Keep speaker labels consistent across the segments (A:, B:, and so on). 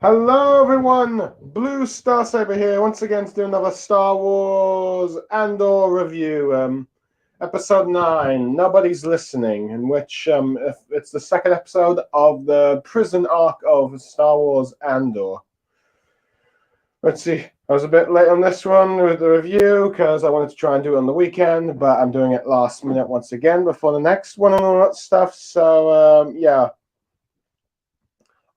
A: Hello, everyone. Blue Star Saber here once again to do another Star Wars Andor review. Episode 9. Nobody's listening, in which if it's the second episode of the prison arc of Star Wars Andor. Let's see. I was a bit late on this one with the review because I wanted to try and do it on the weekend, but I'm doing it last minute once again before the next one and all that stuff. So yeah.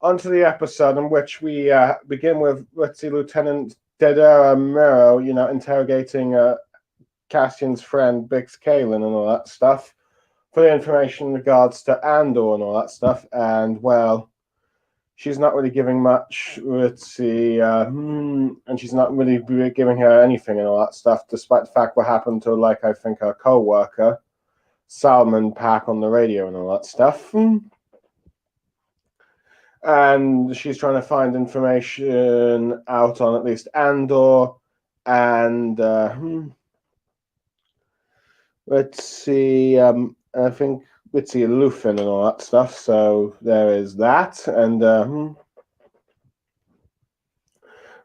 A: Onto the episode in which we begin with, let's see, Lieutenant Dedera Mero, interrogating Cassian's friend Bix Kalen and all that stuff for the information in regards to Andor and all that stuff. And, well, she's not really giving much, let's see, and she's not really giving her anything and all that stuff, despite the fact what happened to, like, I think her co-worker, Salman Pack on the radio and all that stuff. And she's trying to find information out on at least Andor and let's see, I think let's see Luthen and all that stuff. So there is that, and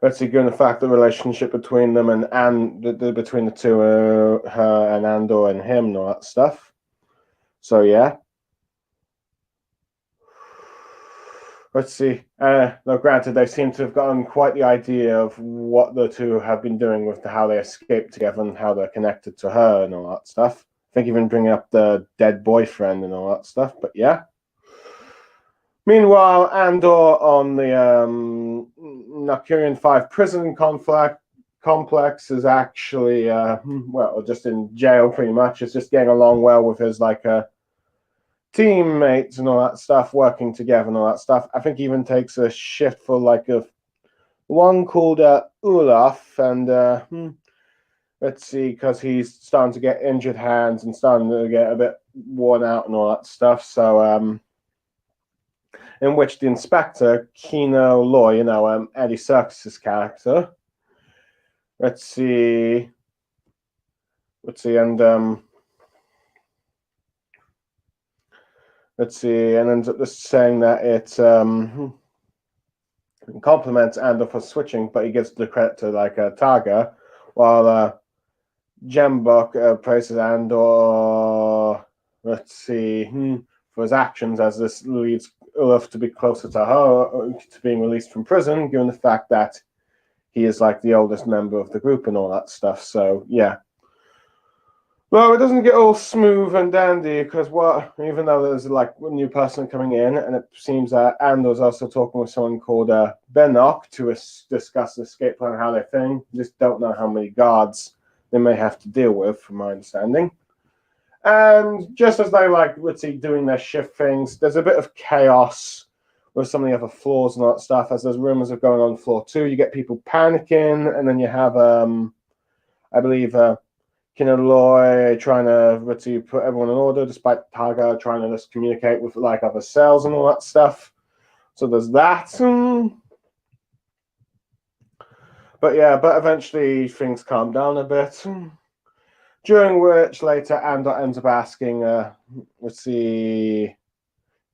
A: let's see, given the fact the relationship between them and between the two, her and Andor and him and all that stuff. So yeah. Let's see. Though granted, they seem to have gotten quite the idea of what the two have been doing with how they escaped together and how they're connected to her and all that stuff. I think even bringing up the dead boyfriend and all that stuff. But yeah. Meanwhile, Andor on the Nakurian 5 prison complex is actually, just in jail pretty much. It's just getting along well with his teammates and all that stuff, working together and all that stuff. I think he even takes a shift for one called Olaf, and let's see, because he's starting to get injured hands and starting to get a bit worn out and all that stuff. So, in which the inspector, Kino Loy, Eddie Serkis's character. Let's see, and let's see, and ends up just saying that it compliments Andor for switching, but he gives the credit to Targa, while Jembok praises Andor. Let's see, for his actions, as this leads Ulf to be closer to her, to being released from prison, given the fact that he is like the oldest member of the group and all that stuff. So yeah. Well, it doesn't get all smooth and dandy because even though there's like a new person coming in, and it seems that Andor's also talking with someone called Benok to discuss the escape plan, how they think. Just don't know how many guards they may have to deal with, from my understanding. And just as they doing their shift things, there's a bit of chaos with some of the other floors and all that stuff. As there's rumors of going on floor 2, you get people panicking, and then you have I believe. Kinaloy trying to put everyone in order, despite Targa trying to just communicate with other cells and all that stuff. So there's that. But eventually things calm down a bit. During which later Andor ends up asking,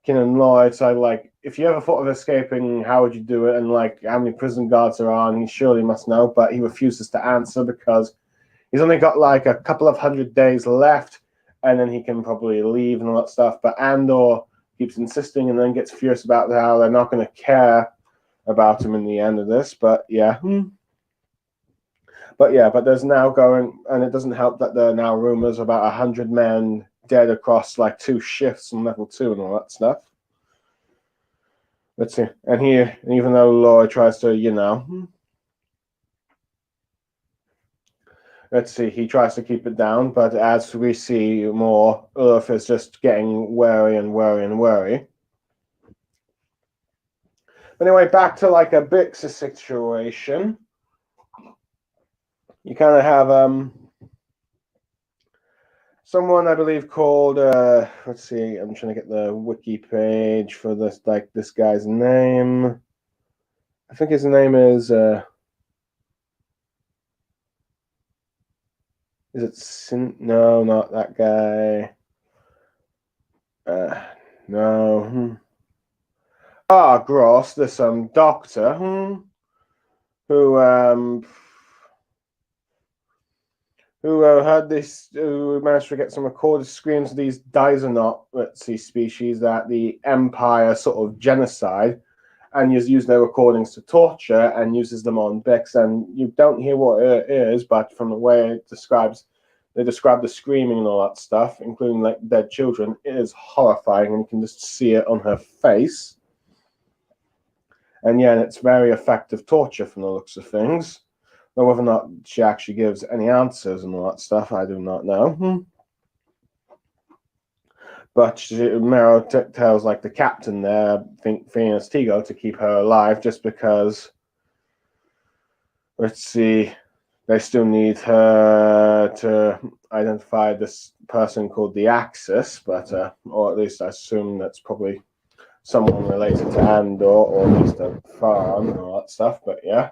A: Kinaloy, so if you ever thought of escaping, how would you do it? And how many prison guards there are, and he surely must know, but he refuses to answer because he's only got a couple of 100 days left, and then he can probably leave and all that stuff. But Andor keeps insisting and then gets furious about how they're not going to care about him in the end of this. But yeah. But there's now going, and it doesn't help that there are now rumors about 100 men dead across 2 shifts on level 2 and all that stuff. Let's see. And even though Loy tries to, let's see, he tries to keep it down, but as we see more, Ulf is just getting wary and wary and wary. Anyway, back to a Bix situation. You kind of have someone, I believe, called let's see, I'm trying to get the wiki page for this guy's name. I think his name is it Sin? No, not that guy. No. Gross, this doctor who had this, who managed to get some recorded screams of these Dysonot, let's see, species that the Empire sort of genocide, and used their recordings to torture and uses them on Bix. And you don't hear what it is, but from the way it describes, they describe the screaming and all that stuff, including like dead children. It is horrifying, and you can just see it on her face. And yeah, and it's very effective torture from the looks of things. Though whether or not she actually gives any answers and all that stuff, I do not know. But Mero tells like the captain there, Phineas Tigo, to keep her alive just because, let's see, they still need her to identify this person called the Axis, but or at least I assume that's probably someone related to Andor, or at least a farm and all that stuff. But yeah.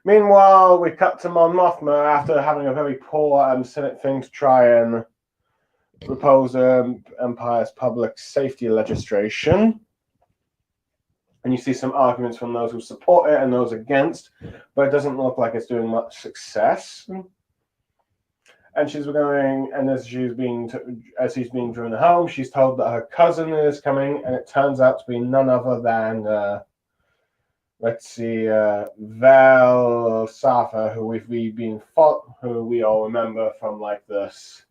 A: Meanwhile, we cut to Mon Mothma after having a very poor Senate thing to try and propose Empire's public safety legislation. And you see some arguments from those who support it and those against, but it doesn't look like it's doing much success. And she's going, and as he's being driven home, she's told that her cousin is coming, and it turns out to be none other than let's see, Val Safa, who who we all remember from like this.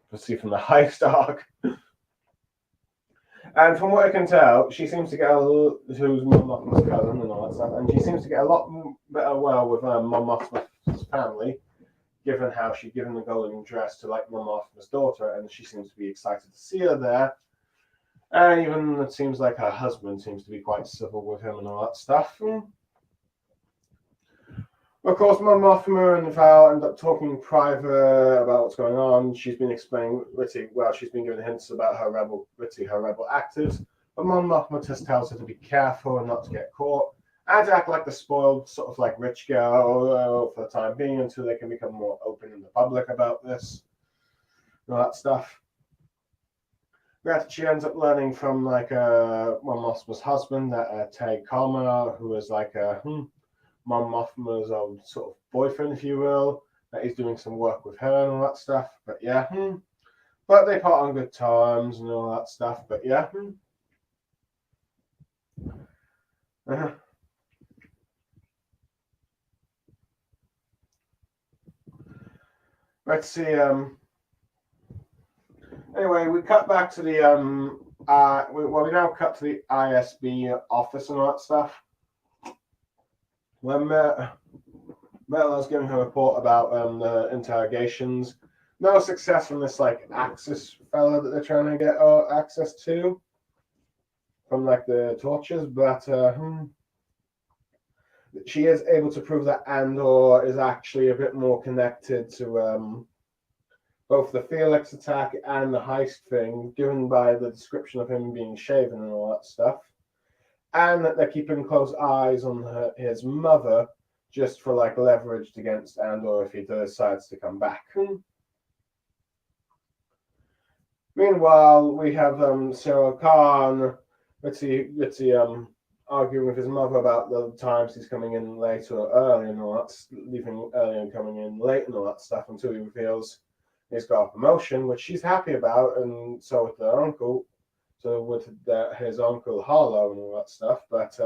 A: Let's see, from the Heist arc. And from what I can tell, she seems to get who's Mon Mothma's cousin and all that stuff, and she seems to get a lot better with Mon Mothma's family, given how she'd given the golden dress to like Mon Mothma's daughter, and she seems to be excited to see her there. And even it seems like her husband seems to be quite civil with him and all that stuff. Of course, Mon Mothma and Val end up talking private about what's going on. She's been explaining she's been giving hints about her rebel actives. But Mon Mothma just tells her to be careful and not to get caught, and to act like the spoiled, sort of like rich girl for the time being until they can become more open in the public about this and all that stuff. She ends up learning from like Mon Mothma's husband, that Tay Kama, who is like Mon Mothma's old sort of boyfriend, if you will, that he's doing some work with her and all that stuff. But yeah, but they part on good terms and all that stuff. But yeah, let's see. Anyway, we cut back to the we now cut to the ISB office and all that stuff. When Merla's giving her report about the interrogations, no success from this like Axis fella that they're trying to get access to from like the tortures, but she is able to prove that Andor is actually a bit more connected to both the Felix attack and the heist thing, given by the description of him being shaven and all that stuff. And that they're keeping close eyes on his mother just for like leverage against Andor if he decides to come back. Meanwhile, we have Cyril Khan, arguing with his mother about the times he's coming in late or early and all that, leaving early and coming in late and all that stuff, until he reveals he's got a promotion, which she's happy about, and so with their uncle. So with his uncle Harlow and all that stuff, but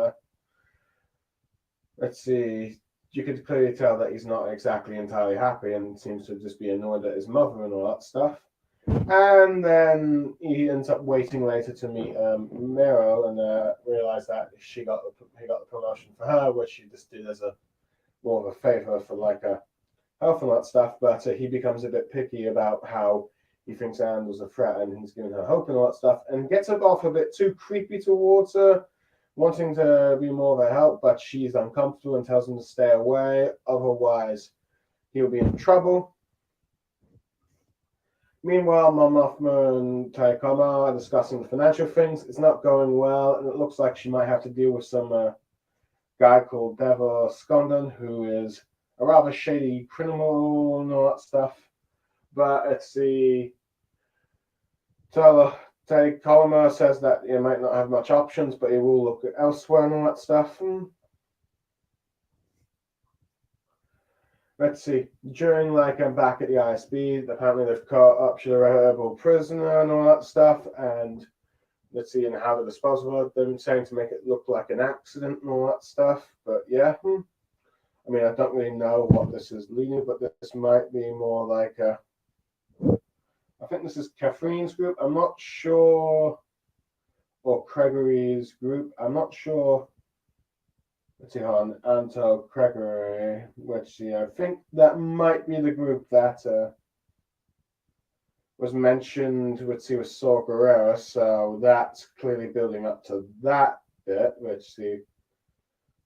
A: let's see, you could clearly tell that he's not exactly entirely happy and seems to just be annoyed at his mother and all that stuff. And then he ends up waiting later to meet Mero and realize that he got the promotion for her, which she just did as a more of a favor for like a health and that stuff. But he becomes a bit picky about how he thinks Andor's a threat, and he's giving her hope and all that stuff, and gets off a bit too creepy towards her, wanting to be more of a help, but she's uncomfortable and tells him to stay away, otherwise he'll be in trouble. Meanwhile, Mon Mothma and Taikoma are discussing the financial things. It's not going well, and it looks like she might have to deal with some guy called Devo Skondon, who is a rather shady criminal and all that stuff. But let's see. Tell say Colomer says that he might not have much options, but he will look at elsewhere and all that stuff. Let's see. During I'm back at the ISB, apparently they've caught up to the rebel prisoner and all that stuff, and let's see, and how to dispose of it. They've been saying to make it look like an accident and all that stuff, but yeah. I mean, I don't really know what this is leading, but this might be more like a. I think this is Catherine's group. I'm not sure, or Gregory's group. I'm not sure. Let's see, on Anto Gregory, which I think that might be the group that was mentioned. Let's see, with Saw Gerrera, so that's clearly building up to that bit. Let's see.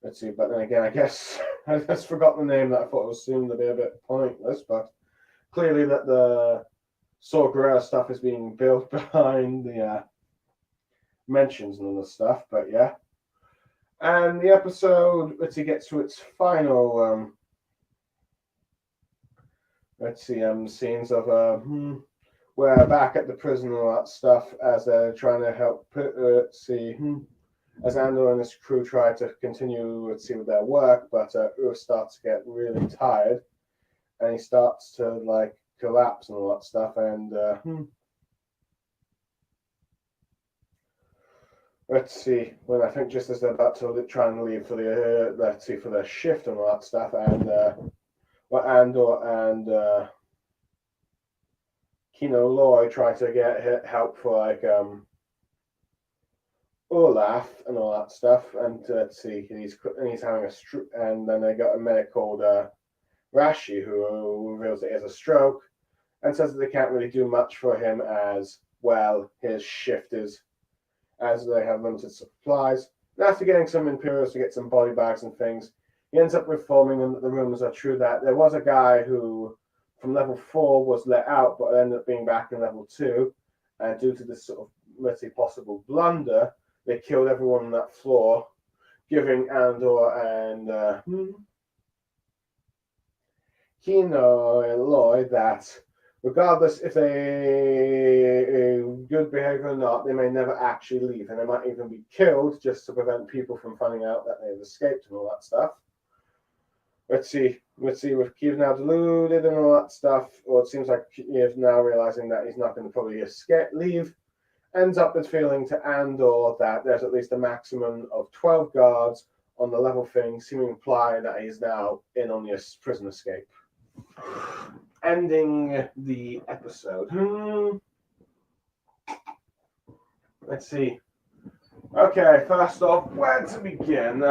A: But then again, I guess I just forgot the name that I thought was assumed to be a bit pointless. But clearly, that the Saw Gerrera stuff is being built behind the mentions and all this stuff. But yeah. And the episode, let's see, gets to its final, scenes of, we're back at the prison and all that stuff as they're trying to help, as Andor and his crew try to continue, with their work, but starts to get really tired, and he starts to, collapse and all that stuff, and, let's see. When I think just as they're about to try and leave for the for their shift and all that stuff, and Andor and Kino Loy try to get help for Olaf and all that stuff, and let's see, he's having a stroke, and then they got a medic called Rashi who reveals that he has a stroke, and says that they can't really do much for him as well. His shift is. As they have limited supplies. And after getting some Imperials to get some body bags and things, he ends up informing them that the rumors are true, that there was a guy who, from level 4, was let out, but ended up being back in level 2. And due to this sort of, let's say, possible blunder, they killed everyone on that floor, giving Andor and Kino Loy that regardless if they good behavior or not, they may never actually leave, and they might even be killed just to prevent people from finding out that they've escaped and all that stuff. Let's see, with Kiev now deluded and all that stuff, or it seems like Kiev now realizing that he's not going to probably leave, ends up with feeling to Andor that there's at least a maximum of 12 guards on the level thing, seeming to imply that he's now in on the prison escape. Ending the episode. Let's see. Okay, first off, where to begin?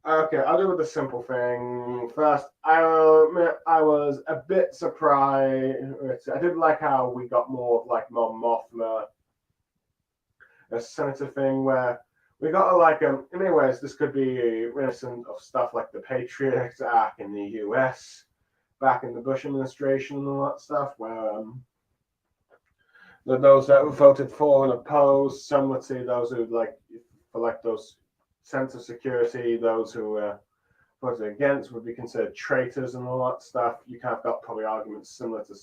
A: Okay, I'll do with the simple thing. First, I'll admit I was a bit surprised. I did like how we got more of Mon Mothma, a senator thing, where we got in many ways, this could be reminiscent of stuff like the Patriot Act in the US. Back in the Bush administration and all that stuff, where those that voted for and opposed, some would say those who for those sense of security, those who voted against would be considered traitors and all that stuff. You kind of got probably arguments similar to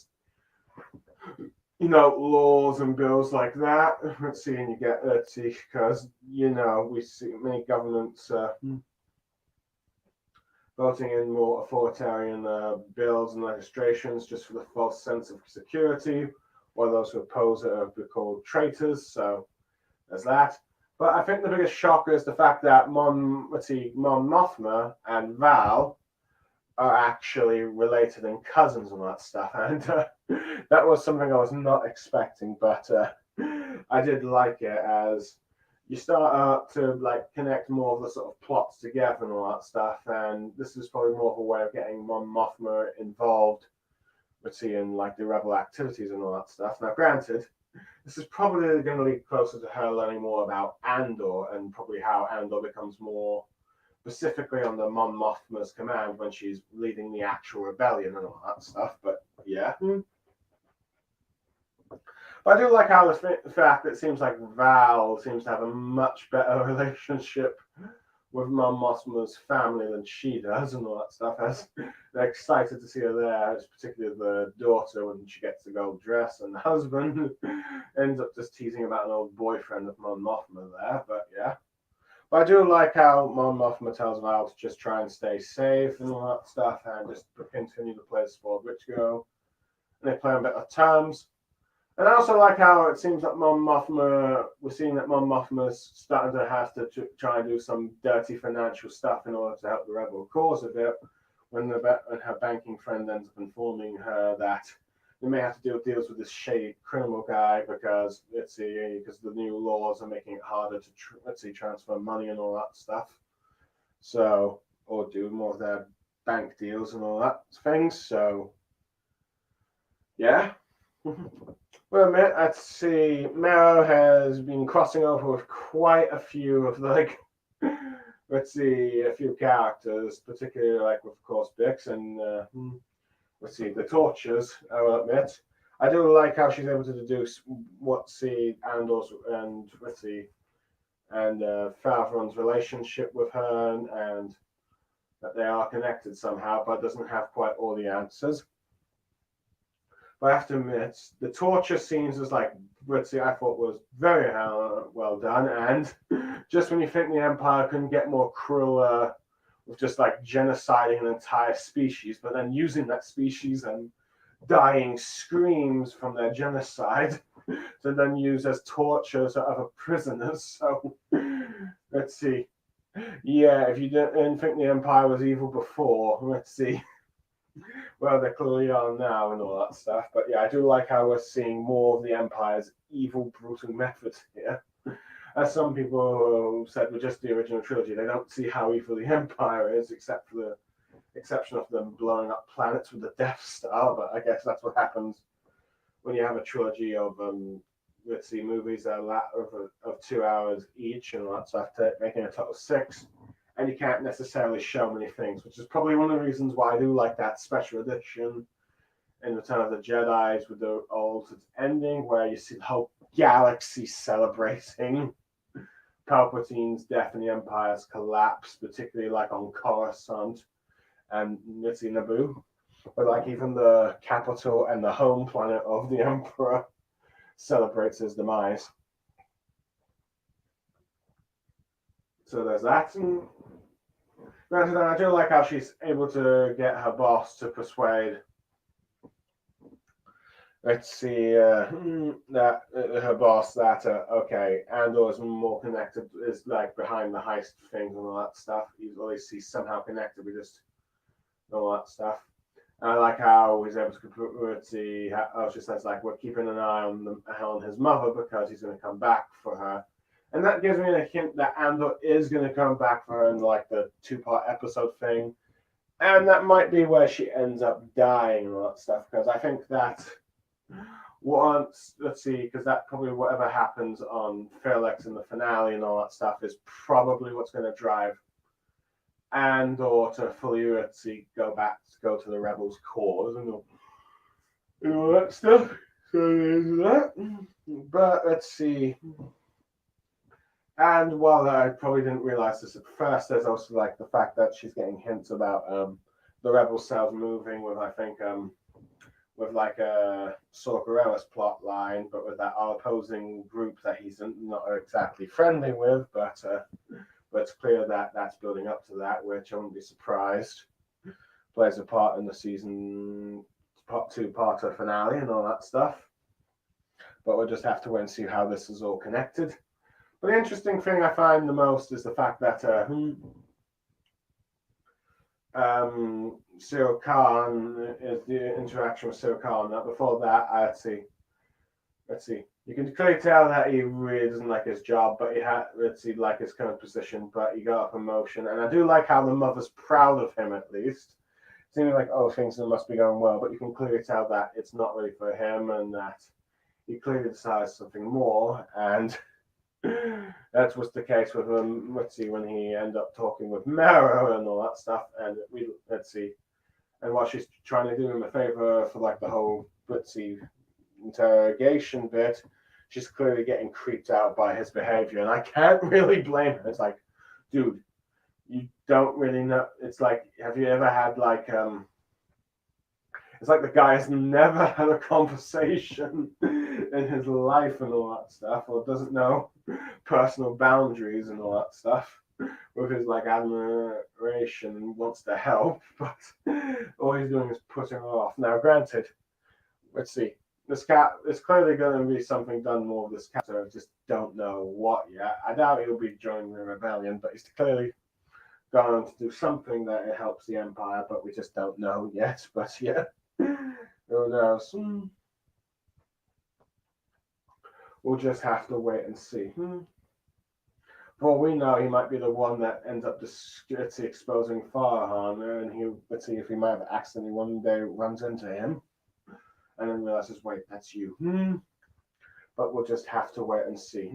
A: laws and bills like that. Let's see, and you get because we see many governments voting in more authoritarian bills and legislations just for the false sense of security, while those who oppose it are called traitors. So there's that. But I think the biggest shocker is the fact that Mon Mothma and Val are actually related and cousins and that stuff. And that was something I was not expecting, but I did like it as you start to connect more of the sort of plots together and all that stuff, and this is probably more of a way of getting Mon Mothma involved with seeing the rebel activities and all that stuff. Now, granted, this is probably going to lead closer to her learning more about Andor and probably how Andor becomes more specifically under Mon Mothma's command when she's leading the actual rebellion and all that stuff. But yeah. But I do like how the fact that it seems like Val seems to have a much better relationship with Mon Mothma's family than she does and all that stuff. As they're excited to see her there, particularly the daughter when she gets the gold dress, and the husband ends up just teasing about an old boyfriend of Mon Mothma there. But yeah. But I do like how Mon Mothma tells Val to just try and stay safe and all that stuff and just continue to play the sport which go. And they play on better terms. And I also like how it seems that Mon Mothma, we're seeing that Mon Mothma's starting to have to try and do some dirty financial stuff in order to help the rebel cause a bit. When her banking friend ends up informing her that they may have to do deals with this shady criminal guy because because the new laws are making it harder to transfer money and all that stuff. So, or do more of their bank deals and all that things. So, yeah. Well, let's see. Marrow has been crossing over with quite a few of a few characters, particularly like with, of course, Bix and the Tortures. I will admit, I do like how she's able to deduce Andor's and Favron's relationship with her, and that they are connected somehow, but doesn't have quite all the answers. But I have to admit, the torture scenes was I thought was very well done. And just when you think the Empire couldn't get more cruel with just like genociding an entire species, but then using that species and dying screams from their genocide to then use as torture to other prisoners. So let's see. Yeah, if you didn't think the Empire was evil before, let's see. Well, they clearly are now and all that stuff. But yeah, I do like how we're seeing more of the Empire's evil, brutal methods here. As some people said with just the original trilogy, they don't see how evil the Empire is, except for the exception of them blowing up planets with the Death Star. But I guess that's what happens when you have a trilogy of movies that are of 2 hours each and all that stuff, making a total of 6. And you can't necessarily show many things, which is probably one of the reasons why I do like that special edition in Return of the Jedi's with the altered ending, where you see the whole galaxy celebrating Palpatine's death and the Empire's collapse, particularly like on Coruscant and Naboo, but like even the capital and the home planet of the Emperor celebrates his demise. So there's that. And I do like how she's able to get her boss to persuade. That her boss that okay, Andor is more connected, is like behind the heist things and all that stuff. At least he's somehow connected with just all that stuff. And I like how he's able to see how she says like we're keeping an eye on his mother because he's going to come back for her. And that gives me a hint that Andor is going to come back for her in like the 2-part episode thing. And that might be where she ends up dying and all that stuff. Because I think that because that probably whatever happens on Fairlex in the finale and all that stuff is probably what's going to drive Andor to fully go to the Rebels' cause and all that stuff. So there's that. But let's see. And while I probably didn't realize this at first, there's also like the fact that she's getting hints about the rebel cells moving with, I think, with like a Sorcerella's plot line, but with that opposing group that he's not exactly friendly with, but it's clear that that's building up to that, which I wouldn't be surprised plays a part in the season part 2-parter finale and all that stuff. But we'll just have to wait and see how this is all connected. But the interesting thing I find the most is the fact that Cyril Khan is the interaction with Cyril Khan. Now, before that, let's see. You can clearly tell that he really doesn't like his job, but he like his current position, but he got a promotion. And I do like how the mother's proud of him, at least. Seeming like, oh, things must be going well, but you can clearly tell that it's not really for him and that he clearly decides something more. And that was the case with him. When he ended up talking with Marrow and all that stuff, and and while she's trying to do him a favor for like the whole interrogation bit, she's clearly getting creeped out by his behavior, and I can't really blame her. It's like, dude, you don't really know. It's like, have you ever had like it's like the guy has never had a conversation in his life and all that stuff, or doesn't know personal boundaries and all that stuff. With his like admiration and wants to help, but all he's doing is putting her off. Now, granted, let's see. This cat is clearly going to be something done more with this cat. So I just don't know what yet. I doubt he'll be joining the rebellion, but he's clearly going to do something that it helps the Empire. But we just don't know yet. But yeah, who knows? We'll just have to wait and see. For all we know, he might be the one that ends up exposing Farhan, and let's see if he might have accidentally one day runs into him, and then realizes, wait, that's you. But we'll just have to wait and see.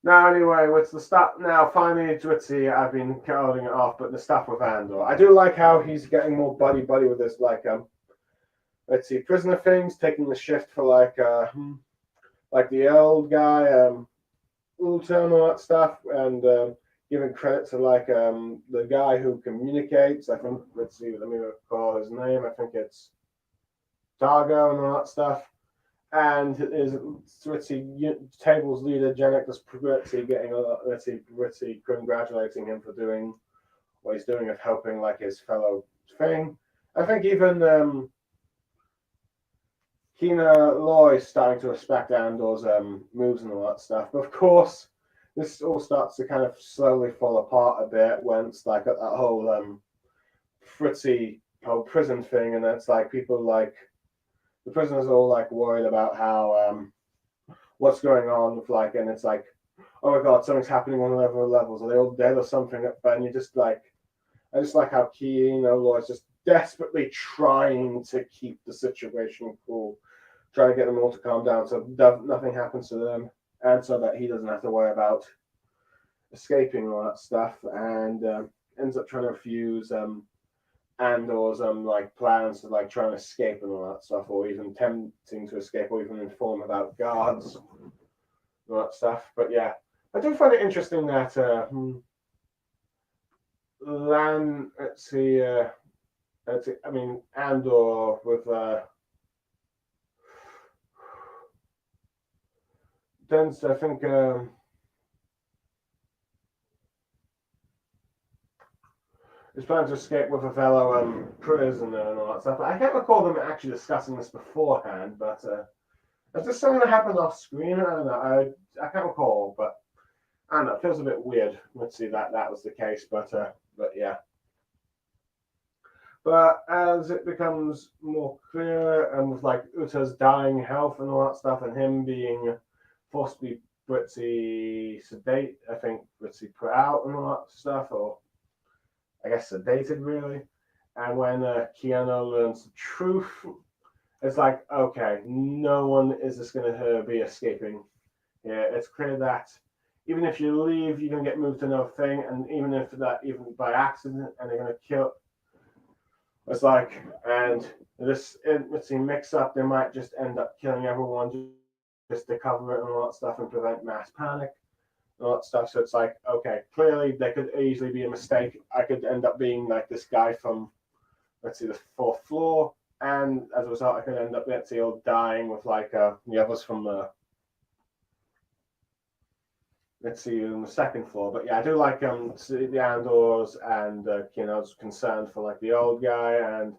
A: Now, anyway, with the stuff now, finally, Dritzy, I've been holding it off, but the stuff with Andor, I do like how he's getting more buddy with this, like let's see, prisoner things, taking the shift for like the old guy, Ulta and all that stuff, and giving credit to like the guy who communicates. I think, let's see, let me recall his name. I think it's Dargo and all that stuff. And is Ritzy Table's leader, Janek, Ritzy getting Ritzy congratulating him for doing what he's doing of helping like his fellow thing. I think even Kina Loy starting to respect Andor's moves and all that stuff. But of course, this all starts to kind of slowly fall apart a bit when it's like that whole Fritzy whole prison thing, and it's like people like the prisoners are all like worried about how what's going on with like, and it's like, oh my god, something's happening on the levels. Are they all dead or something? And you just like, I just like how Kina Loy is just desperately trying to keep the situation cool, trying to get them all to calm down so nothing happens to them, and so that he doesn't have to worry about escaping all that stuff, and ends up trying to refuse Andor's like plans to like try and escape and all that stuff, or even tempting to escape, or even inform about guards and all that stuff. But yeah, I do find it interesting that let's see, I mean Andor with Dense, I think is planning to escape with a fellow prisoner and all that stuff. I can't recall them actually discussing this beforehand, but is this something that happened off screen? I don't know. I can't recall, but I don't know. It feels a bit weird. Let's see that was the case, but yeah. But as it becomes more clear, and with like Uta's dying health and all that stuff, and him being forced to be pretty sedate, I think pretty put out and all that stuff, or I guess sedated really. And when Keanu learns the truth, it's like, okay, no one is just going to be escaping. Yeah, it's clear that even if you leave, you're going to get moved to another thing, and even if that, even by accident, and they're going to kill. It's like, and this, let's see, mix up, they might just end up killing everyone just to cover it and all that stuff and prevent mass panic and all that stuff. So it's like, okay, clearly there could easily be a mistake. I could end up being like this guy from, let's see, the fourth floor, and as a result, I could end up, let's see, all dying with like the others from the, let's see, on the second floor. But yeah, I do like the Andors and Kino's concern for like the old guy, and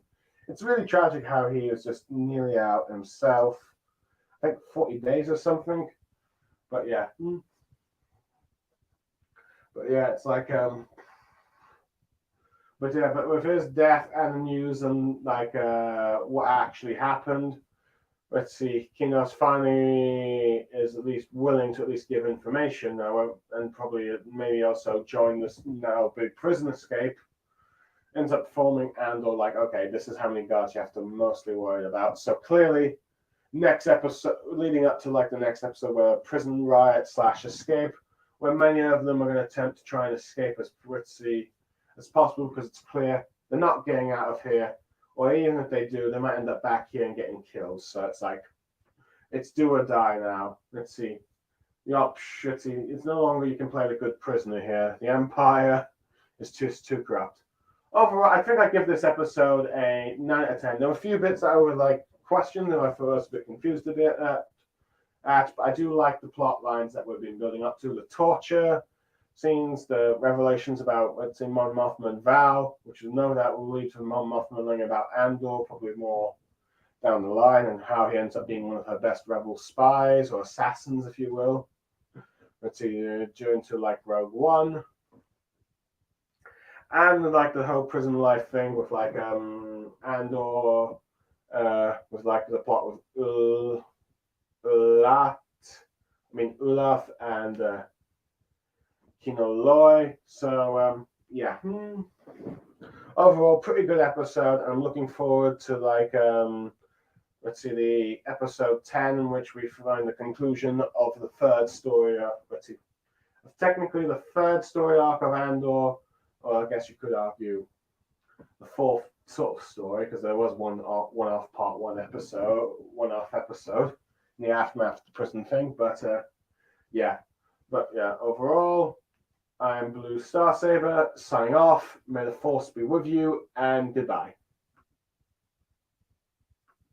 A: it's really tragic how he is just nearly out himself. I think 40 days or something. But yeah. But yeah, it's like but yeah, but with his death and the news and like what actually happened, let's see, Kinos finally is at least willing to at least give information now, and probably maybe also join this now big prison escape. Ends up forming Andor like, okay, this is how many guards you have to mostly worry about. So clearly, next episode, leading up to like the next episode, where prison riot / escape, where many of them are going to attempt to try and escape as quickly as possible, because it's clear they're not getting out of here, or even if they do, they might end up back here and getting killed. So it's like, it's do or die now. Let's see. Yup, shitty. It's no longer you can play the good prisoner here. The Empire is just too corrupt. Overall, I think I give this episode a 9 out of 10. There were a few bits that I would like question that I thought I was a bit confused a bit at, but I do like the plot lines that we've been building up to. The torture scenes, the revelations about, let's say, Mon Mothma and Val, which is no doubt will lead to Mon Mothma learning about Andor, probably more down the line, and how he ends up being one of her best rebel spies or assassins, if you will. Let's see, during to like Rogue One, and like the whole prison life thing with like Andor, with like the plot with Olaf and Kino Loy. So yeah, overall pretty good episode. I'm looking forward to like let's see, the episode 10, in which we find the conclusion of the third story. Let's see, technically the third story arc of Andor, or I guess you could argue the fourth sort of story, because there was one-off part one-off episode in the aftermath of the prison thing. But yeah, overall, I'm Blue Starsaber signing off. May the Force be with you, and goodbye.